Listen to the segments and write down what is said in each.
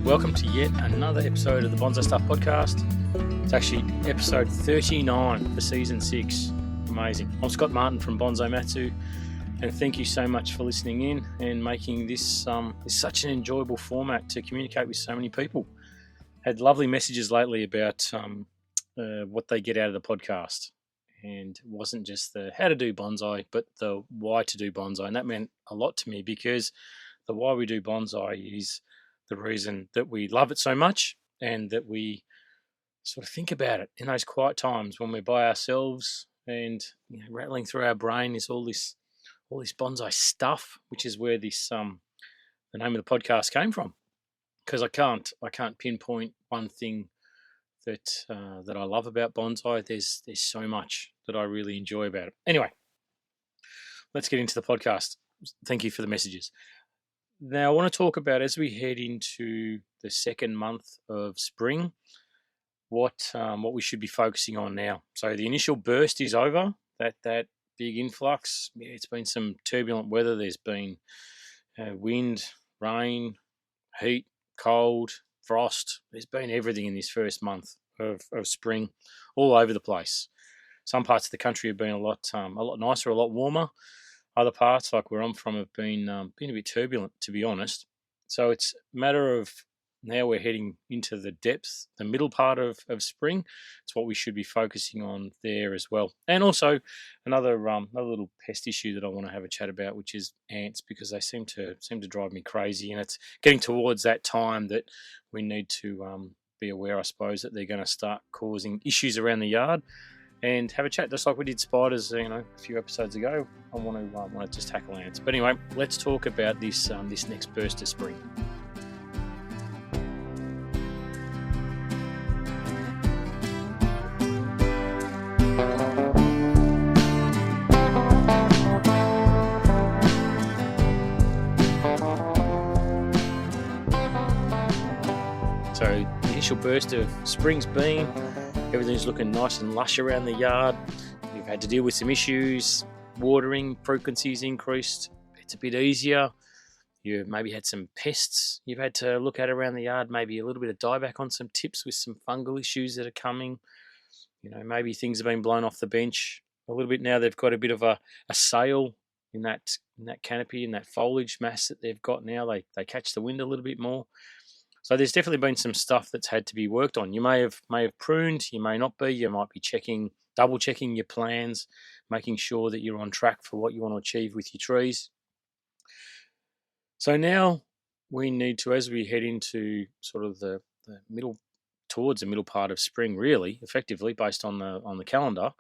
welcome to yet another episode of the Bonsai Stuff podcast. It's actually episode 39 for season 6. Amazing. I'm Scott Martin from Bonsai Matsu, and thank you so much for listening in and making this such an enjoyable format to communicate with so many people. Had lovely messages lately about what they get out of the podcast, and it wasn't just the how to do bonsai, but the why to do bonsai, and that meant a lot to me because the why we do bonsai is the reason that we love it so much and that we sort of think about it in those quiet times when we're by ourselves and rattling through our brain is all this bonsai stuff, which is where this the name of the podcast came from. Because I can't pinpoint one thing that I love about bonsai. There's so much that I really enjoy about it. Anyway, let's get into the podcast. Thank you for the messages. Now, I want to talk about, as we head into the second month of spring, what we should be focusing on now. So the initial burst is over, that big influx. Yeah, it's been some turbulent weather. There's been wind, rain, heat, cold, frost. There's been everything in this first month of spring all over the place. Some parts of the country have been a lot nicer, a lot warmer. Other parts, like where I'm from, have been a bit turbulent, to be honest. So it's a matter of now we're heading into the depth, the middle part of spring. It's what we should be focusing on there as well. And also another little pest issue that I want to have a chat about, which is ants, because they seem to drive me crazy. And it's getting towards that time that we need to be aware, I suppose, that they're going to start causing issues around the yard. And have a chat, just like we did spiders, a few episodes ago. I want to just tackle ants. But anyway, let's talk about this next burst of spring. So the initial burst of spring's been. Everything's looking nice and lush around the yard. You've had to deal with some issues. Watering frequencies increased. It's a bit easier. You've maybe had some pests you've had to look at around the yard. Maybe a little bit of dieback on some tips with some fungal issues that are coming. Maybe things have been blown off the bench a little bit now. They've got a bit of a sail in that canopy, in that foliage mass that they've got now. They catch the wind a little bit more. So there's definitely been some stuff that's had to be worked on. You may have pruned, you may not be. You might be double checking your plans, making sure that you're on track for what you want to achieve with your trees. So now we need to, as we head into sort of the middle, towards the middle part of spring, really, effectively based on the calendar,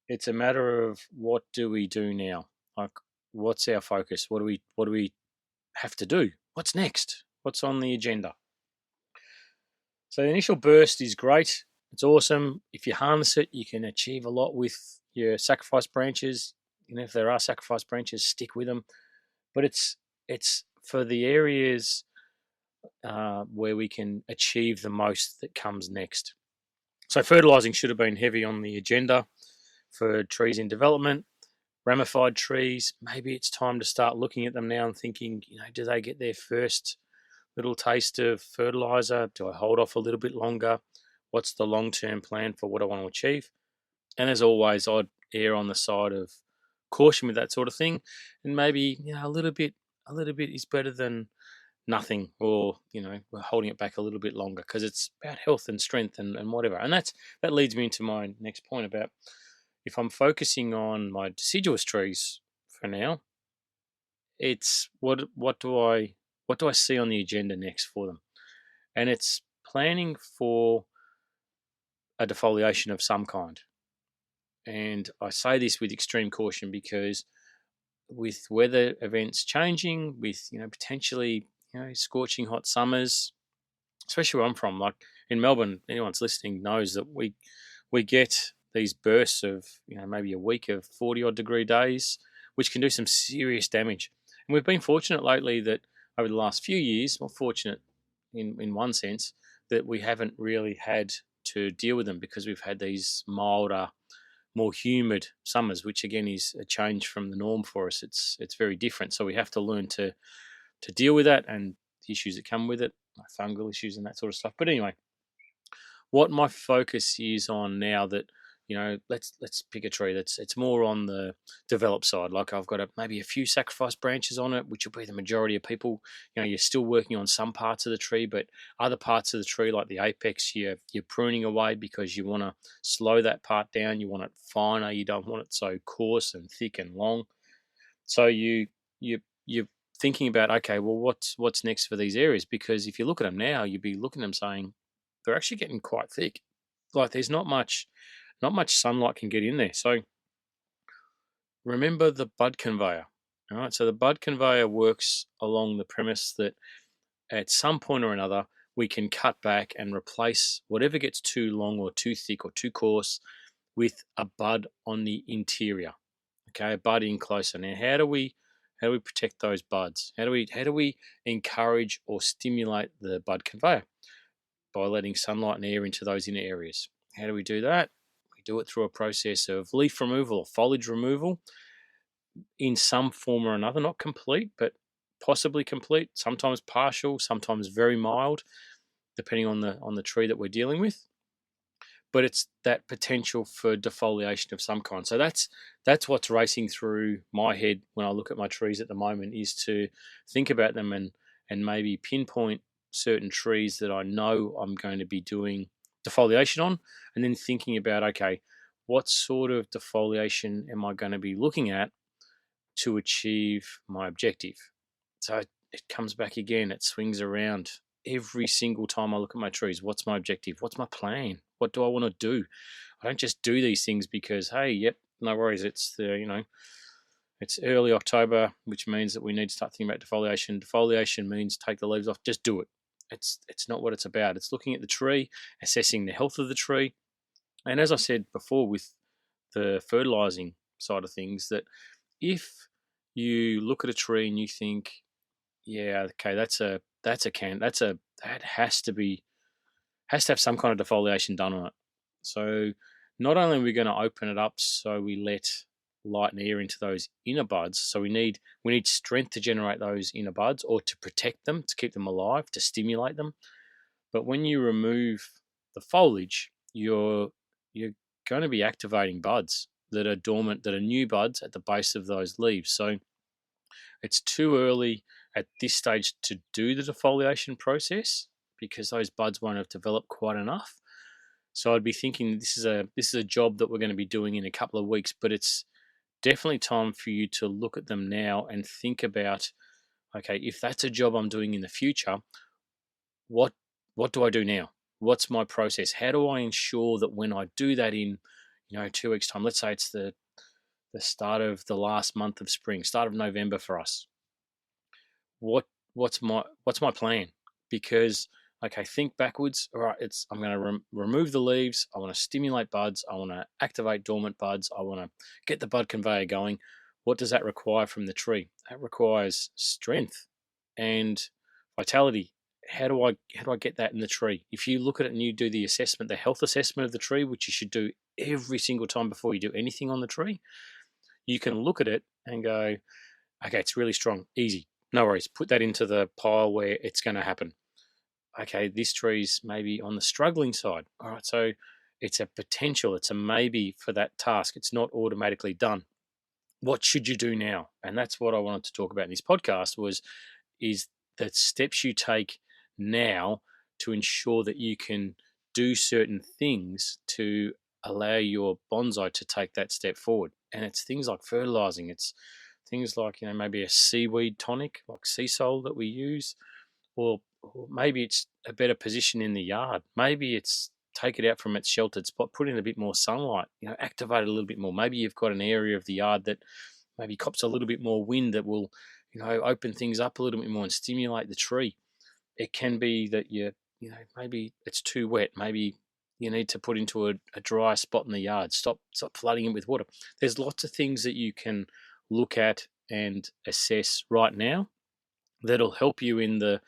it's a matter of what do we do now? Like, what's our focus? What do we have to do? What's next? What's on the agenda? So the initial burst is great. It's awesome. If you harness it, you can achieve a lot with your sacrifice branches. If there are sacrifice branches, stick with them. But it's for the areas where we can achieve the most that comes next. So fertilizing should have been heavy on the agenda for trees in development. Ramified trees, maybe it's time to start looking at them now and thinking, do they get their first little taste of fertilizer? Do I hold off a little bit longer? What's the long-term plan for what I want to achieve? And as always, I'd err on the side of caution with that sort of thing. And maybe, a little bit is better than nothing, or, we're holding it back a little bit longer because it's about health and strength and whatever. And that leads me into my next point about if I'm focusing on my deciduous trees for now, it's what do I see on the agenda next for them? And it's planning for a defoliation of some kind. And I say this with extreme caution because with weather events changing, with potentially scorching hot summers, especially where I'm from, like in Melbourne, anyone's listening knows that we get these bursts of maybe a week of 40 odd degree days, which can do some serious damage. And we've been fortunate lately that over the last few years, well, fortunate in one sense, that we haven't really had to deal with them because we've had these milder, more humid summers, which again is a change from the norm for us. It's very different. So we have to learn to deal with that and the issues that come with it. fungal issues and that sort of stuff. But anyway, what my focus is on now that, let's pick a tree that's it's more on the developed side. Like I've got maybe a few sacrifice branches on it, which will be the majority of people. You're still working on some parts of the tree, but other parts of the tree, like the apex, you're pruning away because you want to slow that part down. You want it finer. You don't want it so coarse and thick and long. So you're thinking about, okay, well, what's next for these areas? Because if you look at them now, you'd be looking at them saying they're actually getting quite thick. Like there's not much sunlight can get in there. So remember the bud conveyor. All right. So the bud conveyor works along the premise that at some point or another, we can cut back and replace whatever gets too long or too thick or too coarse with a bud on the interior. Okay, a bud in closer. Now, how do we protect those buds? How do we encourage or stimulate the bud conveyor? By letting sunlight and air into those inner areas. How do we do that? We do it through a process of leaf removal or foliage removal in some form or another, not complete, but possibly complete, sometimes partial, sometimes very mild, depending on the tree that we're dealing with. But it's that potential for defoliation of some kind. So that's what's racing through my head when I look at my trees at the moment, is to think about them and maybe pinpoint certain trees that I know I'm going to be doing defoliation on, and then thinking about, okay, what sort of defoliation am I going to be looking at to achieve my objective? So it comes back again, it swings around every single time I look at my trees. What's my objective? What's my plan? What do I want to do? I don't just do these things because, hey, yep, no worries. It's it's early October, which means that we need to start thinking about defoliation. Defoliation means take the leaves off. Just do it. It's not what it's about. It's looking at the tree, assessing the health of the tree, and as I said before with the fertilizing side of things, that if you look at a tree and you think, yeah, okay, that has to have some kind of defoliation done on it. So not only are we going to open it up so we let light and air into those inner buds, so we need strength to generate those inner buds or to protect them, to keep them alive, to stimulate them. But when you remove the foliage, you're going to be activating buds that are dormant, that are new buds at the base of those leaves. So it's too early at this stage to do the defoliation process because those buds won't have developed quite enough. So I'd be thinking this is a job that we're going to be doing in a couple of weeks, but it's definitely time for you to look at them now and think about, okay, if that's a job I'm doing in the future, what do I do now? What's my process? How do I ensure that when I do that in 2 weeks' time, let's say it's the start of the last month of spring, start of November for us, what's my plan? Because, okay, think backwards. All right, I'm going to remove the leaves. I want to stimulate buds. I want to activate dormant buds. I want to get the bud conveyor going. What does that require from the tree? That requires strength and vitality. How do I get that in the tree? If you look at it and you do the assessment, the health assessment of the tree, which you should do every single time before you do anything on the tree, you can look at it and go, okay, it's really strong, easy, no worries. Put that into the pile where it's going to happen. Okay, this tree's maybe on the struggling side. All right, so it's a potential, it's a maybe for that task. It's not automatically done. What should you do now? And that's what I wanted to talk about in this podcast is the steps you take now to ensure that you can do certain things to allow your bonsai to take that step forward. And it's things like fertilizing. It's things like, maybe a seaweed tonic, like sea salt that we use, or maybe it's a better position in the yard. Maybe it's take it out from its sheltered spot, put in a bit more sunlight, activate it a little bit more. Maybe you've got an area of the yard that maybe cops a little bit more wind that will, open things up a little bit more and stimulate the tree. It can be that maybe it's too wet. Maybe you need to put into a dry spot in the yard. Stop flooding it with water. There's lots of things that you can look at and assess right now that'll help you in the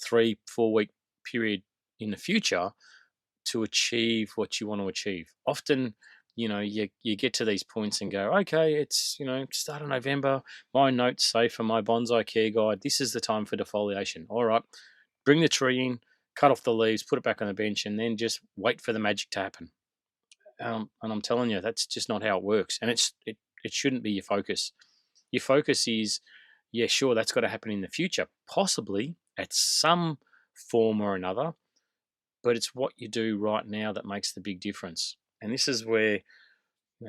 3-4 week period in the future to achieve what you want to achieve. Often, you get to these points and go, okay, it's, start of November. My notes say for my bonsai care guide, this is the time for defoliation. All right, bring the tree in, cut off the leaves, put it back on the bench, and then just wait for the magic to happen. And I'm telling you, that's just not how it works. And it shouldn't be your focus. Your focus is, yeah, sure, that's got to happen in the future, possibly at some form or another, but it's what you do right now that makes the big difference. And this is where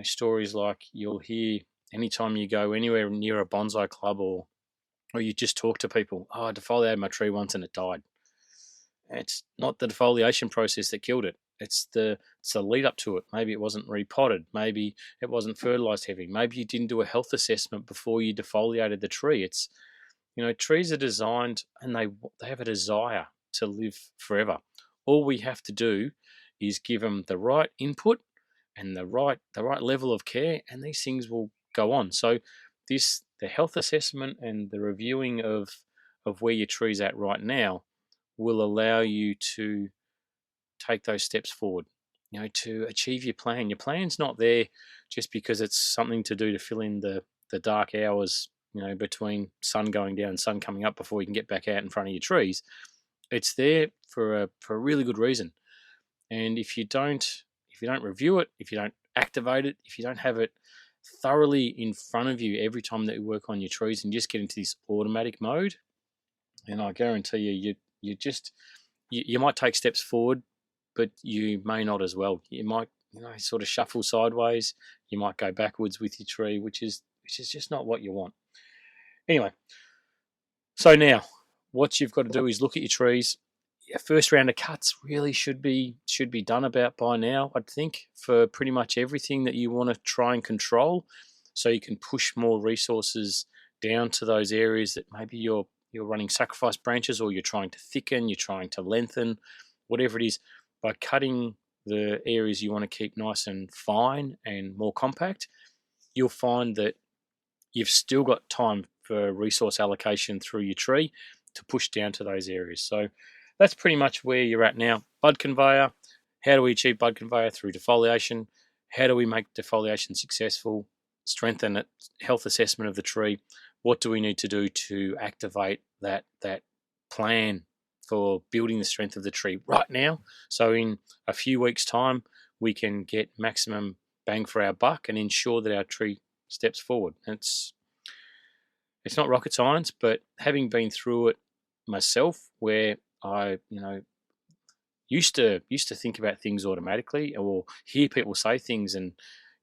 stories like you'll hear anytime you go anywhere near a bonsai club, or you just talk to people. Oh, I defoliated my tree once and it died. It's not the defoliation process that killed it. It's the lead up to it. Maybe it wasn't repotted. Maybe it wasn't fertilized heavy. Maybe you didn't do a health assessment before you defoliated the tree. It's, trees are designed and they have a desire to live forever. All we have to do is give them the right input and the right level of care, and these things will go on. So the health assessment and the reviewing of where your tree's at right now will allow you to take those steps forward, to achieve your plan. Your plan's not there just because it's something to do to fill in the dark hours, between sun going down and sun coming up before you can get back out in front of your trees. It's there for a really good reason. And if you don't review it, if you don't activate it, if you don't have it thoroughly in front of you every time that you work on your trees and just get into this automatic mode, and I guarantee you might take steps forward, but you may not as well. You might, sort of shuffle sideways. You might go backwards with your tree, which is just not what you want. Anyway, so now what you've got to do is look at your trees. Your first round of cuts really should be done about by now, I'd think, for pretty much everything that you want to try and control, so you can push more resources down to those areas that maybe you're running sacrifice branches, or you're trying to thicken, you're trying to lengthen, whatever it is. By cutting the areas you want to keep nice and fine and more compact, you'll find that you've still got time for resource allocation through your tree to push down to those areas. So that's pretty much where you're at now. Bud conveyor. How do we achieve bud conveyor? Through defoliation. How do we make defoliation successful? Strengthen it. Health assessment of the tree. What do we need to do to activate that plan for building the strength of the tree right now? So in a few weeks' time, we can get maximum bang for our buck and ensure that our tree steps forward. It's not rocket science, but having been through it myself, where I used to think about things automatically, or hear people say things and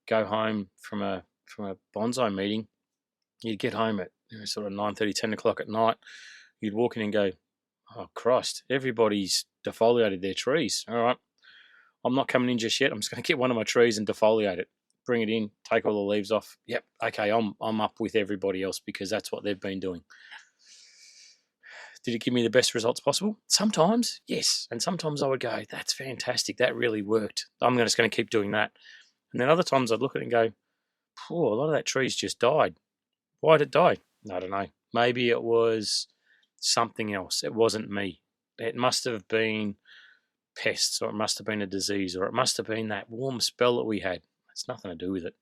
go home from a bonsai meeting. You'd get home at sort of 9:30, 10 o'clock at night. You'd walk in and go, oh, Christ, everybody's defoliated their trees. All right, I'm not coming in just yet. I'm just going to get one of my trees and defoliate it, bring it in, take all the leaves off. Yep, okay, I'm up with everybody else because that's what they've been doing. Did it give me the best results possible? Sometimes, yes. And sometimes I would go, that's fantastic. That really worked. I'm just going to keep doing that. And then other times I'd look at it and go, a lot of that tree's just died. Why did it die? I don't know. Maybe it was something else. It wasn't me. It must have been pests, or it must have been a disease, or it must have been that warm spell that we had. It's nothing to do with it.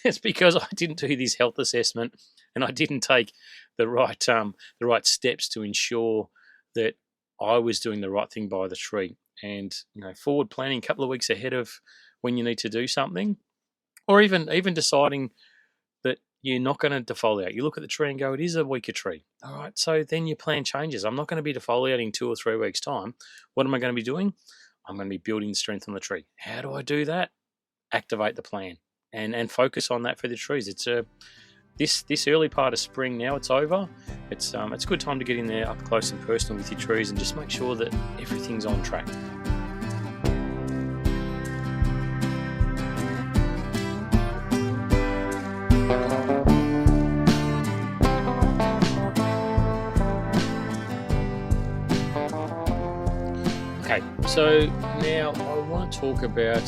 It's because I didn't do this health assessment, and I didn't take the right steps to ensure that I was doing the right thing by the tree. And forward planning a couple of weeks ahead of when you need to do something, or even deciding that you're not going to defoliate. You look at the tree and go, it is a weaker tree. All right, so then your plan changes. I'm not going to be defoliating 2 or 3 weeks' time. What am I going to be doing? I'm going to be building strength on the tree. How do I do that? Activate the plan and focus on that for the trees. It's this early part of spring now. It's over. It's a good time to get in there up close and personal with your trees and just make sure that everything's on track. Okay, so now I want to talk about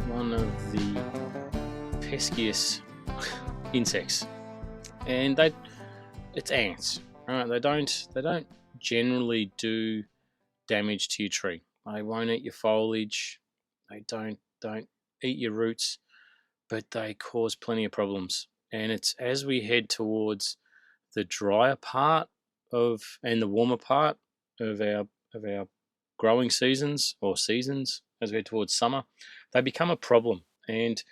one of the peskiest insects, and it's ants. Right? They don't generally do damage to your tree. They won't eat your foliage. They don't eat your roots, but they cause plenty of problems. And it's as we head towards the drier part and the warmer part of our growing seasons as we head towards summer, they become a problem. And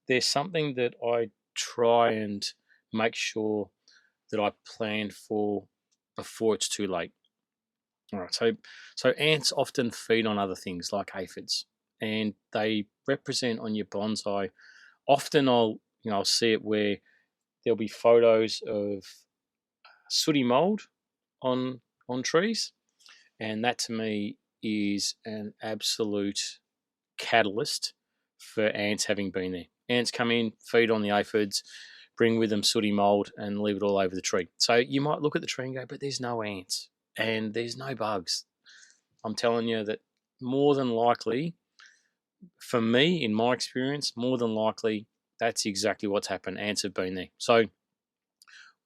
there's something that I try and make sure that I plan for before it's too late. All right, so ants often feed on other things like aphids, and they represent on your bonsai. Often I'll see it where there'll be photos of sooty mold on trees, and that to me is an absolute catalyst for ants having been there. Ants come in, feed on the aphids, bring with them sooty mold, and leave it all over the tree. So you might look at the tree and go, but there's no ants and there's no bugs. I'm telling you that more than likely, for me, in my experience, more than likely, that's exactly what's happened. Ants have been there. So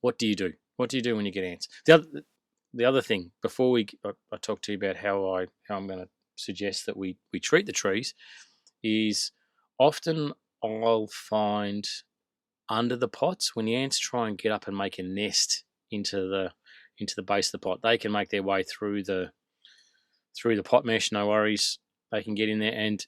what do you do? What do you do when you get ants? The other thing, before I talk to you about how I'm going to suggest that we treat the trees, is often I'll find under the pots when the ants try and get up and make a nest into the base of the pot, they can make their way through the pot mesh, no worries. They can get in there. And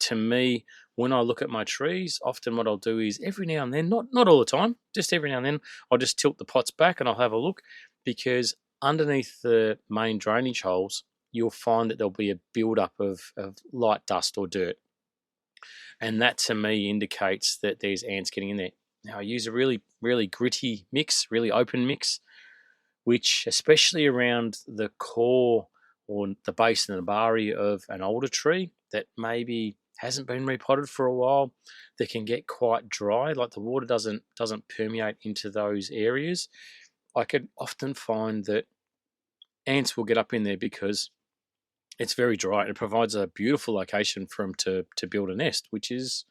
to me, when I look at my trees, often what I'll do is every now and then, not all the time, just every now and then, I'll just tilt the pots back and I'll have a look, because underneath the main drainage holes, you'll find that there'll be a build-up of light dust or dirt. And that to me indicates that there's ants getting in there. Now I use a really, really gritty mix, really open mix, which especially around the core or the base and the bari of an older tree that maybe hasn't been repotted for a while, that can get quite dry, like the water doesn't permeate into those areas, I could often find that ants will get up in there because it's very dry and it provides a beautiful location for them to build a nest, which is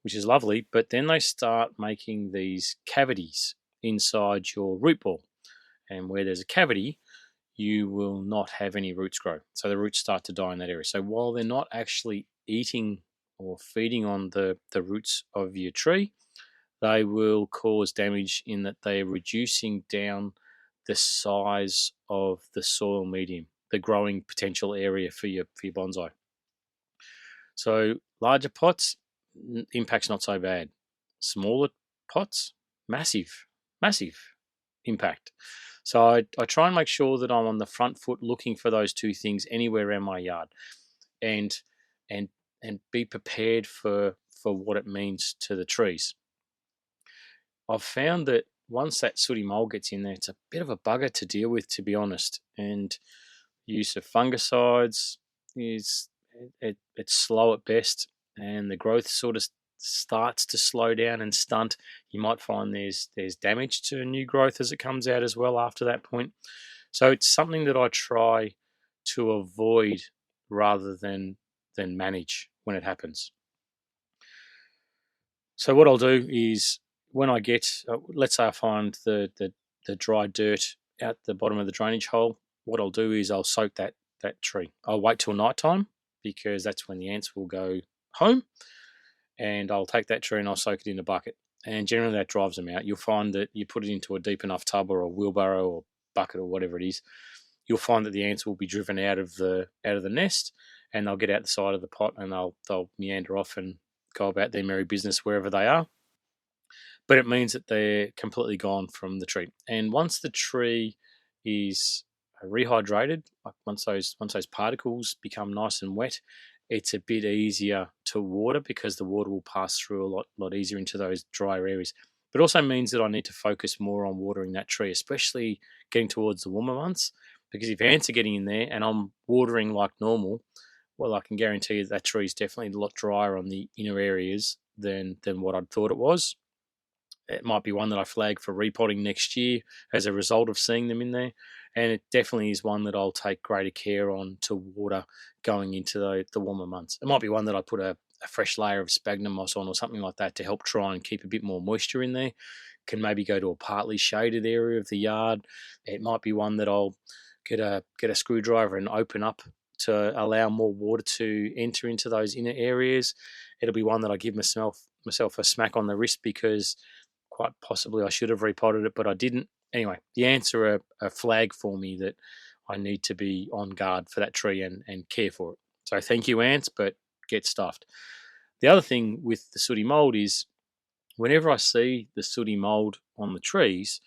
lovely. But then they start making these cavities inside your root ball, and where there's a cavity, you will not have any roots grow. So the roots start to die in that area. So while they're not actually eating or feeding on the roots of your tree, they will cause damage in that they're reducing down the size of the soil medium, the growing potential area for your bonsai. So larger pots, impact's not so bad. Smaller pots, massive impact. So I try and make sure that I'm on the front foot looking for those two things anywhere around my yard, and be prepared for what it means to the trees. I've found that once that sooty mold gets in there, it's a bit of a bugger to deal with, to be honest. And use of fungicides is it's slow at best, and the growth sort of starts to slow down and stunt. You might find there's damage to new growth as it comes out as well after that point. So it's something that I try to avoid rather than manage when it happens. So what I'll do is, when I get, let's say I find the dry dirt out the bottom of the drainage hole, what I'll do is I'll soak that tree. I'll wait till night time, because that's when the ants will go home, and I'll take that tree and I'll soak it in a bucket. And generally that drives them out. You'll find that you put it into a deep enough tub or a wheelbarrow or bucket or whatever it is, you'll find that the ants will be driven out of the nest, and they'll get out the side of the pot and they'll meander off and go about their merry business wherever they are. But it means that they're completely gone from the tree. And once the tree is rehydrated, like once those particles become nice and wet, it's a bit easier to water, because the water will pass through a lot easier into those drier areas. But it also means that I need to focus more on watering that tree, especially getting towards the warmer months, because if ants are getting in there and I'm watering like normal, well, I can guarantee you that tree is definitely a lot drier on the inner areas than what I'd thought it was. It might be one that I flag for repotting next year as a result of seeing them in there. And it definitely is one that I'll take greater care on to water going into the warmer months. It might be one that I put a fresh layer of sphagnum moss on or something like that to help try and keep a bit more moisture in there. Can maybe go to a partly shaded area of the yard. It might be one that I'll get a screwdriver and open up to allow more water to enter into those inner areas. It'll be one that I give myself a smack on the wrist, because quite possibly I should have repotted it, but I didn't. Anyway, the ants are a flag for me that I need to be on guard for that tree and care for it. So thank you, ants, but get stuffed. The other thing with the sooty mold is whenever I see the sooty mold on the trees,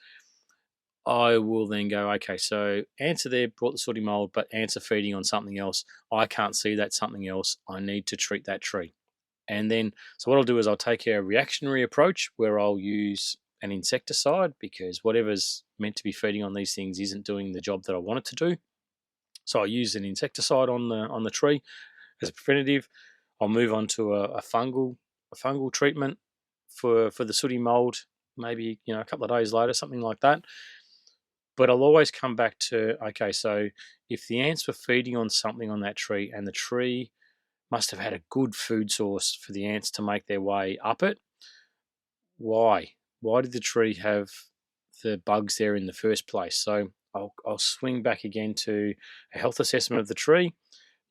I will then go, okay, so ants are there, brought the sooty mold, but ants are feeding on something else. I can't see that something else. I need to treat that tree. And then, so what I'll do is I'll take a reactionary approach where I'll use an insecticide because whatever's meant to be feeding on these things isn't doing the job that I want it to do. So I'll use an insecticide on the tree as a preventative. I'll move on to a fungal treatment for the sooty mold, maybe a couple of days later, something like that. But I'll always come back to, okay, so if the ants were feeding on something on that tree and the tree must have had a good food source for the ants to make their way up it, why? Why did the tree have the bugs there in the first place? So I'll swing back again to a health assessment of the tree.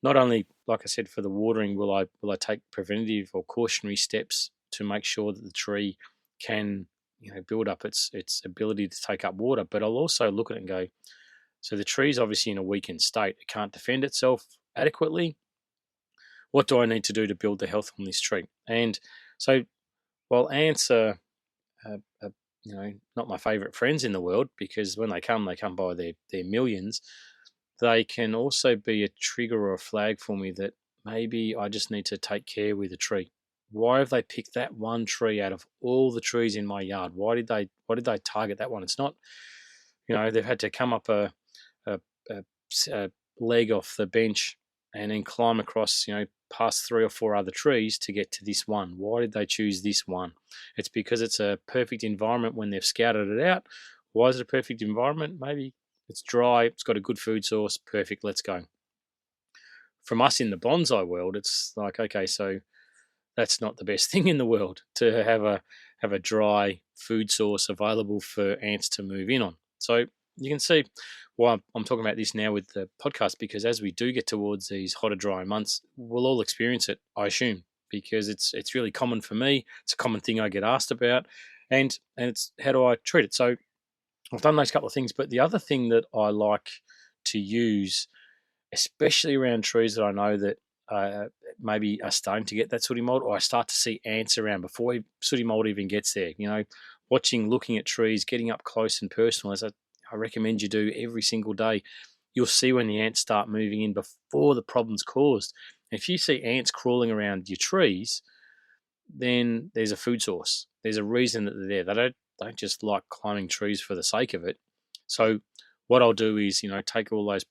Not only, like I said, for the watering, will I take preventative or cautionary steps to make sure that the tree can build up its ability to take up water, but I'll also look at it and go, so the tree's obviously in a weakened state. It can't defend itself adequately. What do I need to do to build the health on this tree? And so while ants are not my favourite friends in the world, because when they come by their millions, they can also be a trigger or a flag for me that maybe I just need to take care with a tree. Why have they picked that one tree out of all the trees in my yard? Why did they target that one? It's not, they've had to come up a leg off the bench and then climb across, past 3 or 4 other trees to get to this one. Why did they choose this one? It's because it's a perfect environment when they've scouted it out. Why is it a perfect environment? Maybe it's dry, it's got a good food source, perfect, let's go. From us in the bonsai world, it's like, okay, so that's not the best thing in the world to have a dry food source available for ants to move in on. So you can see why I'm talking about this now with the podcast, because as we do get towards these hotter, dry months, we'll all experience it, I assume, because it's really common for me. It's a common thing I get asked about, and it's how do I treat it? So I've done those couple of things, but the other thing that I like to use, especially around trees that I know that maybe are starting to get that sooty mold, or I start to see ants around before sooty mold even gets there. Looking at trees, getting up close and personal, as I recommend you do every single day. You'll see when the ants start moving in before the problem's caused. If you see ants crawling around your trees, then there's a food source. There's a reason that they're there. They don't just like climbing trees for the sake of it. So what I'll do is, take all those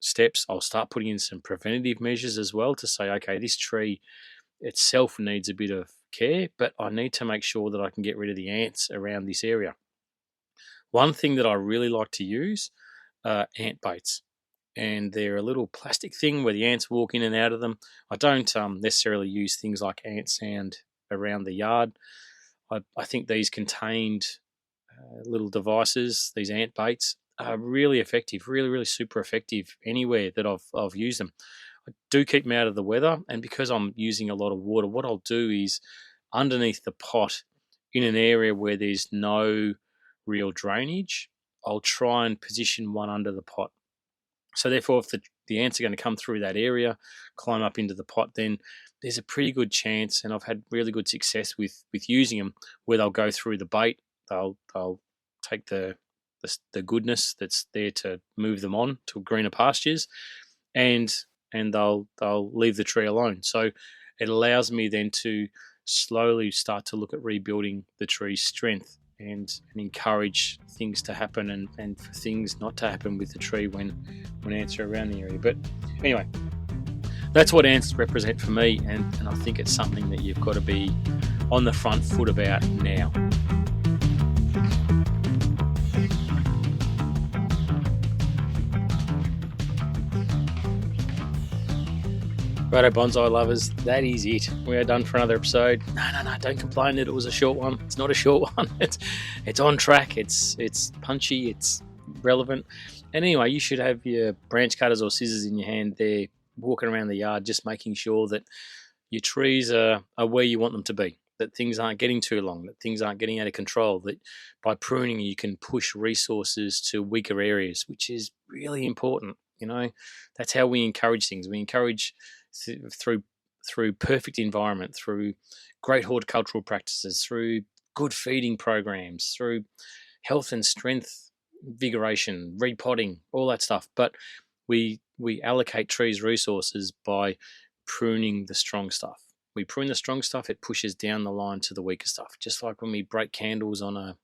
steps. I'll start putting in some preventative measures as well to say, okay, this tree itself needs a bit of care, but I need to make sure that I can get rid of the ants around this area. One thing that I really like to use are ant baits, and they're a little plastic thing where the ants walk in and out of them. I don't necessarily use things like ant sand around the yard. I think these contained little devices, these ant baits, are really effective, really, really super effective anywhere that I've used them. I do keep them out of the weather, and because I'm using a lot of water, what I'll do is underneath the pot in an area where there's no real drainage, I'll try and position one under the pot. So therefore, if the ants are going to come through that area, climb up into the pot, then there's a pretty good chance, and I've had really good success with using them, where they'll go through the bait, they'll take the goodness that's there to move them on to greener pastures, and they'll leave the tree alone. So it allows me then to slowly start to look at rebuilding the tree's strength and encourage things to happen and for things not to happen with the tree when ants are around the area. But anyway, that's what ants represent for me, and I think it's something that you've got to be on the front foot about now. Righto, bonsai lovers, that is it. We are done for another episode. No, don't complain that it was a short one. It's not a short one. It's on track. It's punchy. It's relevant. And anyway, you should have your branch cutters or scissors in your hand there, walking around the yard, just making sure that your trees are where you want them to be. that things aren't getting too long, that things aren't getting out of control, that by pruning you can push resources to weaker areas, which is really important. That's how we encourage things. We encourage through perfect environment, through great horticultural practices, through good feeding programs, through health and strength vigoration, repotting, all that stuff. But we allocate trees resources by pruning the strong stuff. We prune the strong stuff, it pushes down the line to the weaker stuff, just like when we break candles on a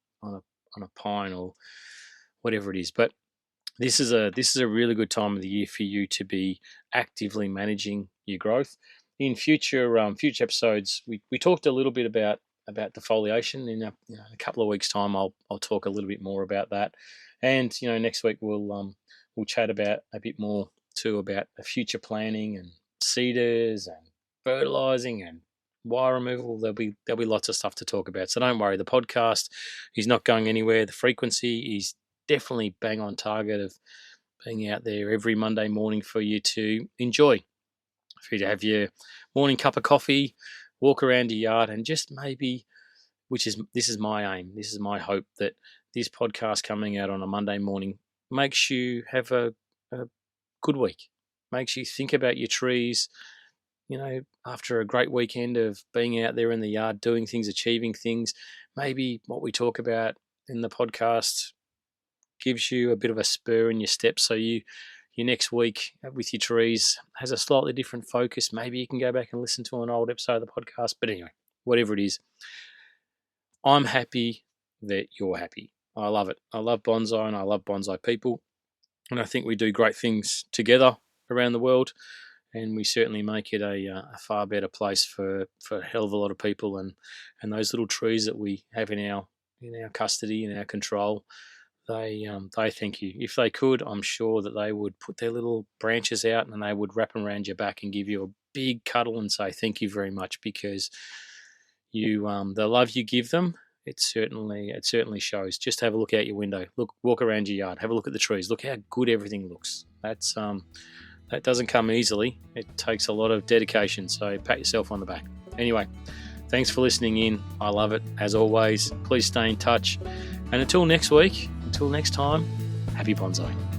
pine or whatever it is. But this is a really good time of the year for you to be actively managing your growth. In future episodes, we talked a little bit about defoliation. In a couple of weeks' time, I'll talk a little bit more about that. And next week we'll chat about a bit more too about future planning and cedars and fertilizing and wire removal. There'll be lots of stuff to talk about. So don't worry, the podcast is not going anywhere. The frequency is definitely bang on target of being out there every Monday morning for you to enjoy, for you to have your morning cup of coffee, walk around your yard, and just maybe, this is my aim, this is my hope, that this podcast coming out on a Monday morning makes you have a good week, makes you think about your trees, after a great weekend of being out there in the yard, doing things, achieving things. Maybe what we talk about in the podcast gives you a bit of a spur in your step, so your next week with your trees has a slightly different focus. Maybe you can go back and listen to an old episode of the podcast. But anyway, whatever it is, I'm happy that you're happy. I love it. I love bonsai and I love bonsai people. And I think we do great things together around the world. And we certainly make it a far better place for a hell of a lot of people. And those little trees that we have in our custody, in our control, they thank you. If they could, I'm sure that they would put their little branches out and they would wrap around your back and give you a big cuddle and say thank you very much, because the love you give them, it certainly shows. Just have a look out your window. Walk around your yard. Have a look at the trees. Look how good everything looks. That doesn't come easily. It takes a lot of dedication. So pat yourself on the back. Anyway, thanks for listening in. I love it. As always, please stay in touch. And until next week, until next time, happy bonsai.